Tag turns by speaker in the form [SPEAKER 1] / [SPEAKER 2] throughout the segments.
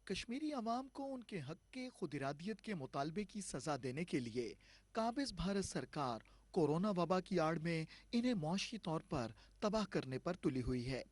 [SPEAKER 1] कश्मीरी अवाम को उनके हक के खुद इरादियत के मुतालबे की सजा देने के लिए काबिज भारत सरकार कोरोना वबा की आड़ में इन्हें मुआशी तौर पर तबाह करने पर तुली हुई है।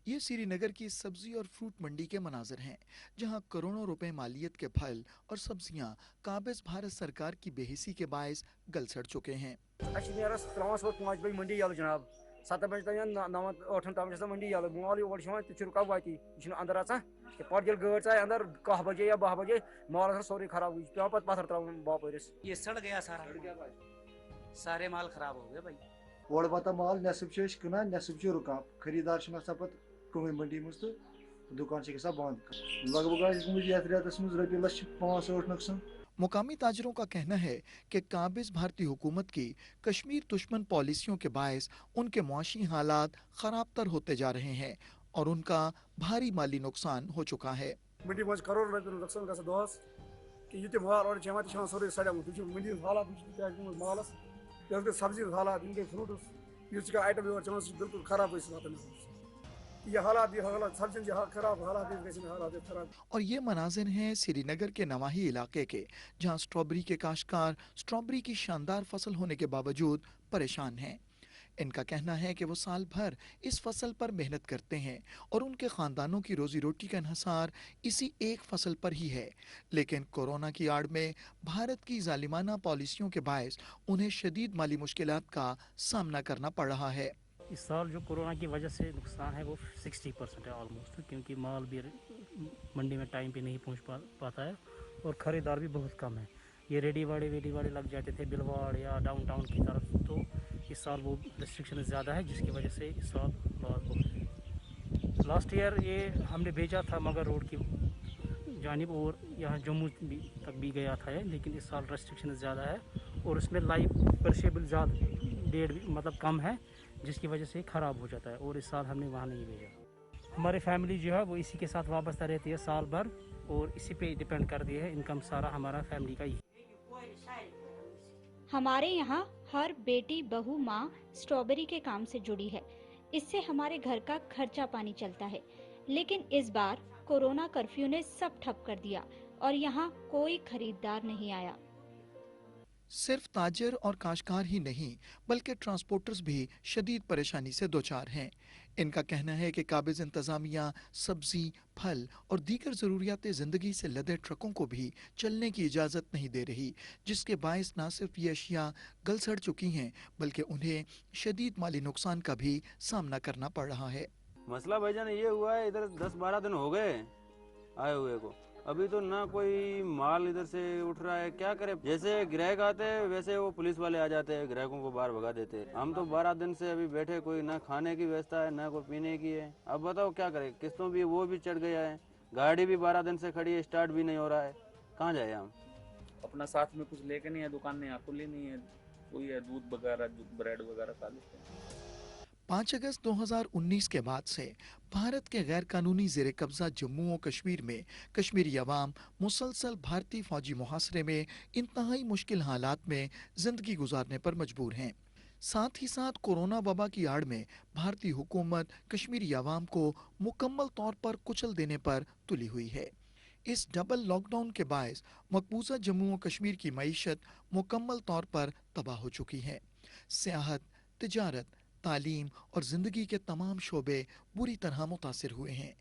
[SPEAKER 1] ये श्रीनगर की सब्जी और फ्रूट मंडी के मनाजिर हैं, जहां करोड़ों रुपए मालियत के फल और सब्जियां काबिज भारत सरकार की बेहिसी के बायस गल सड़ चुके हैं।
[SPEAKER 2] मंडी जनाब 7 बजे तक 9 8 तक मंडी माल योर रुका वाती अंदर पे गाड़ चाहे अंदर 10 बजे या 12 बजे माल सोरे खराब पे पत्थर त्रावन बापरस
[SPEAKER 3] ये सड़ गया सारे माल खराब हो गए भाई।
[SPEAKER 4] और पता माल नसब कना नसब रुका खरीदार कहीं मंडी मज तो दुकान गसा बंद लगभग रेतस मज रपी 5-8 नुकसान।
[SPEAKER 1] मुकामी ताजरों का कहना है कि काबिज भारतीय हुकूमत की कश्मीर दुश्मन पॉलिसियों के बायस उनके मुआशी हालात खराब तर होते जा रहे हैं और उनका भारी माली नुकसान हो चुका है।
[SPEAKER 2] मंडी मज करोड़ रुपये नुकसान गस दोस कि ये माल और जमा सोरे सड़मुत मंडी हालात मालस सब्जी हालात फ्रूटस इस आइटम बिल्कुल खराब ये हालात सब्जी खराब हालात खराब।
[SPEAKER 1] और ये मनाजिर हैं श्रीनगर के नवाही इलाके के, जहां स्ट्रॉबेरी के काश्तकार स्ट्रॉबेरी की शानदार फसल होने के बावजूद परेशान हैं। इनका कहना है कि वो साल भर इस फसल पर मेहनत करते हैं और उनके खानदानों की रोजी रोटी का इन्हसार इसी एक फसल पर ही है, लेकिन कोरोना की आड़ में भारत की जालिमाना पॉलिसियों के बायस उन्हें शदीद माली मुश्किलात का सामना करना पड़ रहा है।
[SPEAKER 5] इस साल जो कोरोना की वजह से नुकसान है वो 60% है ऑलमोस्ट, क्योंकि माल भी मंडी में टाइम पे नहीं पहुंच पाता है और ख़रीदार भी बहुत कम है। ये रेडी वाड़े लग जाते थे बिलवाड़ या डाउन टाउन की तरफ, तो इस साल वो रिस्ट्रिक्शन ज़्यादा है, जिसकी वजह से इस साल लॉस बहुत है। लास्ट ईयर ये हमने भेजा था मगर रोड की जानिब और यहाँ जम्मू तक भी गया था, लेकिन इस साल रेस्ट्रिक्शन ज़्यादा है और उसमें लाइव परशेबल ज़्यादा डेट मतलब कम है, जिसकी वजह से ख़राब हो जाता है और इस साल हमने वहाँ नहीं भेजा। हमारी फैमिली जो है वो इसी के साथ वाबस्ता रहती है साल भर और इसी पे डिपेंड कर दिया है, इनकम सारा हमारा फैमिली का ही।
[SPEAKER 6] हमारे यहाँ हर बेटी बहू माँ स्ट्रॉबेरी के काम से जुड़ी है, इससे हमारे घर का खर्चा पानी चलता है। लेकिन इस बार कोरोना कर्फ्यू ने सब ठप कर दिया और यहाँ कोई खरीदार नहीं आया।
[SPEAKER 1] सिर्फ ताजर और काश्तकार ही नहीं बल्कि ट्रांसपोर्टर्स भी शदीद परेशानी से दोचार हैं। इनका कहना है कि काबिज इंतजामिया सब्जी फल और दीगर ज़रूरियात ज़िंदगी से लदे ट्रकों को भी चलने की इजाज़त नहीं दे रही, जिसके बायस न सिर्फ ये अशिया गल सड़ चुकी हैं बल्कि उन्हें शदीद माली नुकसान का भी सामना करना पड़ रहा है।
[SPEAKER 7] मसला भाईजान ये हुआ है, इधर 10-12 दिन हो गए आए हुए को, अभी तो ना कोई माल इधर से उठ रहा है। क्या करे, जैसे ग्राहक आते हैं वैसे वो पुलिस वाले आ जाते हैं, ग्राहकों को बाहर भगा देते हैं। हम तो 12 दिन से अभी बैठे, कोई ना खाने की व्यवस्था है ना कोई पीने की है। अब बताओ क्या करे, किस्तों भी वो भी चढ़ गया है, गाड़ी भी 12 दिन से खड़ी है, स्टार्ट भी नहीं हो रहा है, कहाँ जाए हम।
[SPEAKER 8] अपना साथ में कुछ लेके नहीं है, दुकान में खुली नहीं है, कोई है दूध वगैरह ब्रेड वगैरह खा लेते हैं।
[SPEAKER 1] 5 अगस्त 2019 के बाद से भारत के गैर कानूनी ज़ेर कब्जा जम्मू और कश्मीर में कश्मीरी अवाम मुसलसल भारतीय फौजी मुहासरे में इंतहाई मुश्किल हालात में ज़िंदगी गुजारने पर मजबूर हैं। साथ ही साथ कोरोना वबा की आड़ में भारतीय हुकूमत कश्मीरी अवाम को मुकम्मल तौर पर कुचल देने पर तुली हुई है। इस डबल लॉकडाउन के बायस मकबूजा जम्मू और कश्मीर की मईशत मुकम्मल तौर पर तबाह हो चुकी है। सियाहत, तिजारत, तालीम और ज़िंदगी के तमाम शोबे बुरी तरह मुतासिर हुए हैं।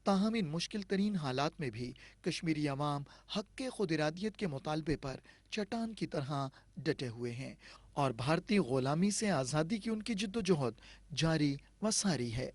[SPEAKER 1] ताहम इन मुश्किल तरीन हालात में भी कश्मीरी अवाम हक के खुद इरादियत के मुतालबे पर चट्टान की तरह डटे हुए हैं और भारतीय ग़ुलामी से आज़ादी की उनकी जिद्दोजहद जारी व सारी है।